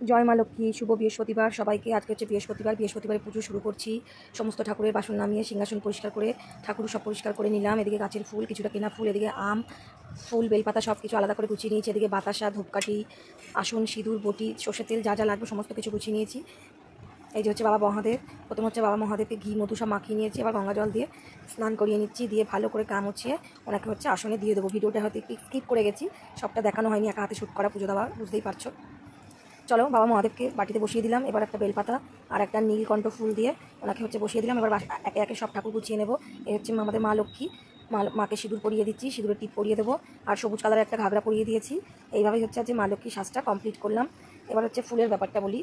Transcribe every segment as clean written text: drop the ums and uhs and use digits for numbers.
জয় মা লক্ষ্মী। শুভ বৃহস্পতিবার সবাইকে। আজকে হচ্ছে বৃহস্পতিবারে পুজো শুরু করছি। সমস্ত ঠাকুরের বাসন নামিয়ে সিংহাসন পরিষ্কার করে ঠাকুর সব পরিষ্কার করে নিলাম। এদিকে গাছের ফুল, কিছুটা কেনা ফুল, এদিকে আম, ফুল, বেলপাতা সব কিছু আলাদা করে গুছিয়ে নিয়েছি। এদিকে বাতাসা, ধূপকাঠি, আসন, সিঁদুর, বটি, সর্ষের তেল, যা যা লাগবে সমস্ত কিছু গুছিয়ে নিয়েছি। এই যে হচ্ছে বাবা মহাদেব। প্রথম হচ্ছে বাবা মহাদেবকে ঘি মধু সব মাখিয়ে নিয়েছি। এবার গঙ্গা জল দিয়ে স্নান করিয়ে নিচ্ছি। দিয়ে ভালো করে কাম হচ্ছে ওনাকে হচ্ছে আসনে দিয়ে দেবো। ভিডিওটা হয়তো স্কিপ করে গেছি, সবটা দেখানো হয়নি, একা হাতে শ্যুট করা পুজো দেওয়া, বুঝতেই পারছো। চলো বাবা মহাদেবকে বাটিতে বসিয়ে দিলাম। এবার একটা বেলপাতা আর একটা নীলকণ্ঠ ফুল দিয়ে ওনাকে হচ্ছে বসিয়ে দিলাম। এবার একে একে সব ঠাকুর গুছিয়ে নেবো। এই হচ্ছে আমাদের মা লক্ষ্মী। মাকে সিঁদুর পরিয়ে দিচ্ছি, সিঁদুরের টিপ পরিয়ে দেবো। আর সবুজ কালারের একটা ঘাগরা পরিয়ে দিয়েছি। এইভাবেই হচ্ছে যে মা লক্ষ্মী সাজটা কমপ্লিট করলাম। এবার হচ্ছে ফুলের ব্যাপারটা বলি।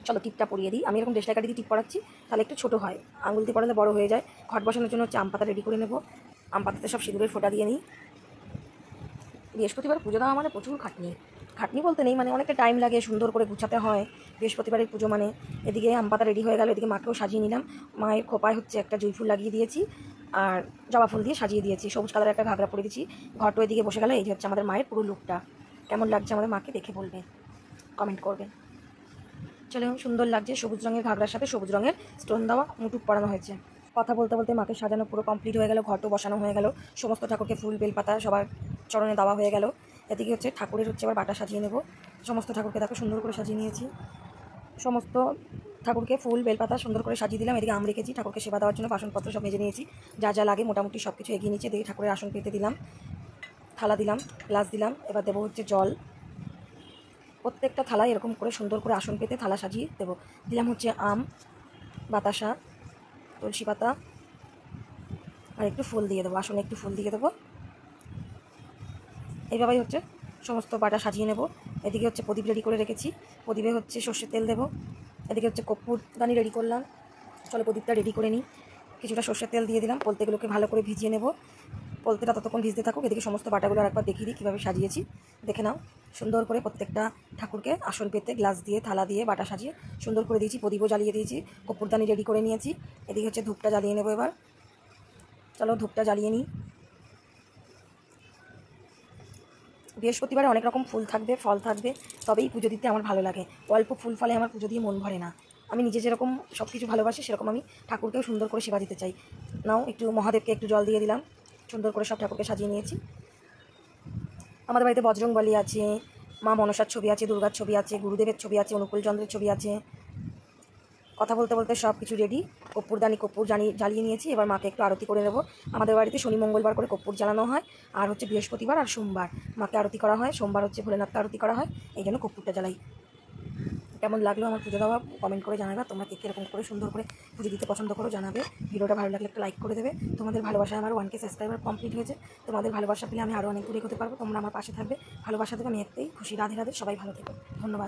চলো টিপটা পরিয়ে দিই। আমি এরকম দেশলাই কাঠি দিয়ে টিপ পরাচ্ছি, তাহলে একটু ছোটো হয়, আঙুল দিয়ে পরালে বড় হয়ে যায়। ঘট বসানোর জন্য হচ্ছে আম পাতা রেডি করে নেবো। আম পাতাতে সব সিঁদুরের ফোঁটা দিয়ে নিই। বৃহস্পতিবার পুজো দেওয়া মানে প্রচুর খাটনি। খাটনি বলতে নেই, মানে অনেকটা টাইম লাগে, সুন্দর করে গুছাতে হয় বৃহস্পতিবারের পুজো মানে। এদিকে আম পাতা রেডি হয়ে গেল, এদিকে মাকেও সাজিয়ে নিলাম। মায়ের খোপায় হচ্ছে একটা জুঁই ফুল লাগিয়ে দিয়েছি আর জবা ফুল দিয়ে সাজিয়ে দিয়েছি। সবুজ কালারের একটা ঘাগরা পরে দিয়েছি। ঘটও এদিকে বসে গেল। এই যে হচ্ছে আমাদের মায়ের পুরো লুকটা। কেমন লাগছে আমাদের মাকে দেখে বলবে, কমেন্ট করবে। চলো, সুন্দর লাগছে। সবুজ রঙের ঘাগরার সাথে সবুজ রঙের স্টোন দেওয়া মুটুক পরানো হয়েছে। কথা বলতে বলতে মাকে সাজানো পুরো কমপ্লিট হয়ে গেল। ঘটও বসানো হয়ে গেল। সমস্ত ঠাকুরকে ফুল বেলপাতা সবার চরণে দেওয়া হয়ে গেল। এদিকে হচ্ছে ঠাকুরের হচ্ছে এবার বাটা সাজিয়ে নেব। সমস্ত ঠাকুরকে দেখো সুন্দর করে সাজিয়ে নিয়েছি। সমস্ত ঠাকুরকে ফুল বেলপাতা সুন্দর করে সাজিয়ে দিলাম। এদিকে আম রেখেছি ঠাকুরকে সেবা দেওয়ার জন্য, বাসনপত্র সব মেজে নিয়েছি, যা যা লাগে মোটামুটি সব কিছু এগিয়ে নিয়েছি। এদিকে ঠাকুরের আসন পেতে দিলাম, থালা দিলাম, গ্লাস দিলাম। এবার দেবো হচ্ছে জল। প্রত্যেকটা থালায় এরকম করে সুন্দর করে আসন পেতে থালা সাজিয়ে দেবো। দিলাম হচ্ছে আম, বাতাসা, তুলসী পাতা আর একটু ফুল দিয়ে দেবো। আসনে একটু ফুল দিয়ে দেবো। এইভাবেই হচ্ছে সমস্ত বাটা সাজিয়ে নেব। এদিকে হচ্ছে প্রদীপ রেডি করে রেখেছি, প্রদীপে হচ্ছে সর্ষের তেল দেবো। এদিকে হচ্ছে কর্পূরদানি রেডি করলাম। চলো প্রদীপটা রেডি করে নিই। কিছুটা সর্ষের তেল দিয়ে দিলাম। পোলতেগুলোকে ভালো করে ভিজিয়ে নেব। পোলতেটা ততক্ষণ ভিজতে থাকুক। এদিকে সমস্ত বাটাগুলো একবার দেখিয়ে দিই কীভাবে সাজিয়েছি, দেখে নাও। সুন্দর করে প্রত্যেকটা ঠাকুরকে আসন পেতে গ্লাস দিয়ে থালা দিয়ে বাটা সাজিয়ে সুন্দর করে দিয়েছি। প্রদীপও জ্বালিয়ে দিয়েছি, কর্পূরদানি রেডি করে নিয়েছি। এদিকে হচ্ছে ধূপটা জ্বালিয়ে নেবো এবার। চলো ধূপটা জ্বালিয়ে নিই। বৃহস্পতিবারে অনেক রকম ফুল থাকবে, ফল থাকবে, তবেই পুজো দিতে আমার ভালো লাগে। অল্প ফুল ফলে আমার পুজো দিয়ে মন ভরে না। আমি নিজে যেরকম সব কিছু ভালোবাসি, সেরকম আমি ঠাকুরকেও সুন্দর করে সেবা দিতে চাই। নাও একটু মহাদেবকে একটু জল দিয়ে দিলাম। সুন্দর করে সব ঠাকুরকে সাজিয়ে নিয়েছি। আমাদের বাড়িতে বজরংবলী আছে, মা মনসার ছবি আছে, দুর্গার ছবি আছে, গুরুদেবের ছবি আছে, অনুকূল চন্দ্রের ছবি আছে। কথা বলতে বলতে সব কিছু রেডি। কর্পূর জ্বালিয়ে নিয়েছি। এবার মাকে একটু আরতি করে নেব। আমাদের বাড়িতে শনি মঙ্গলবার করে কর্পূর জ্বালানো হয়, আর হচ্ছে বৃহস্পতিবার আর সোমবার মাকে আরতি করা হয়। সোমবার হচ্ছে ভোলেনাথকে আরতি করা হয়, এই জন্য কর্পূরটা জ্বালাই। কেমন লাগলো আমার পুজো দেওয়া কমেন্ট করে জানাবে। তোমরা কে কীরকম করে সুন্দর করে পুজো দিতে পছন্দ করো জানাবে। ভিডিওটা ভালো লাগলে একটা লাইক করে দেবে। তোমাদের ভালোবাসায় আমার 1K সাবস্ক্রাইবার কমপ্লিট হয়েছে। তোমাদের ভালোবাসা পেলে আমি আরও অনেক দূরে হতে পারবো। তোমরা আমার পাশে থাকবে, ভালোবাসা দেবে, আমি একটাই খুশি। রাধে রাধে, সবাই ভালো থেকো। ধন্যবাদ।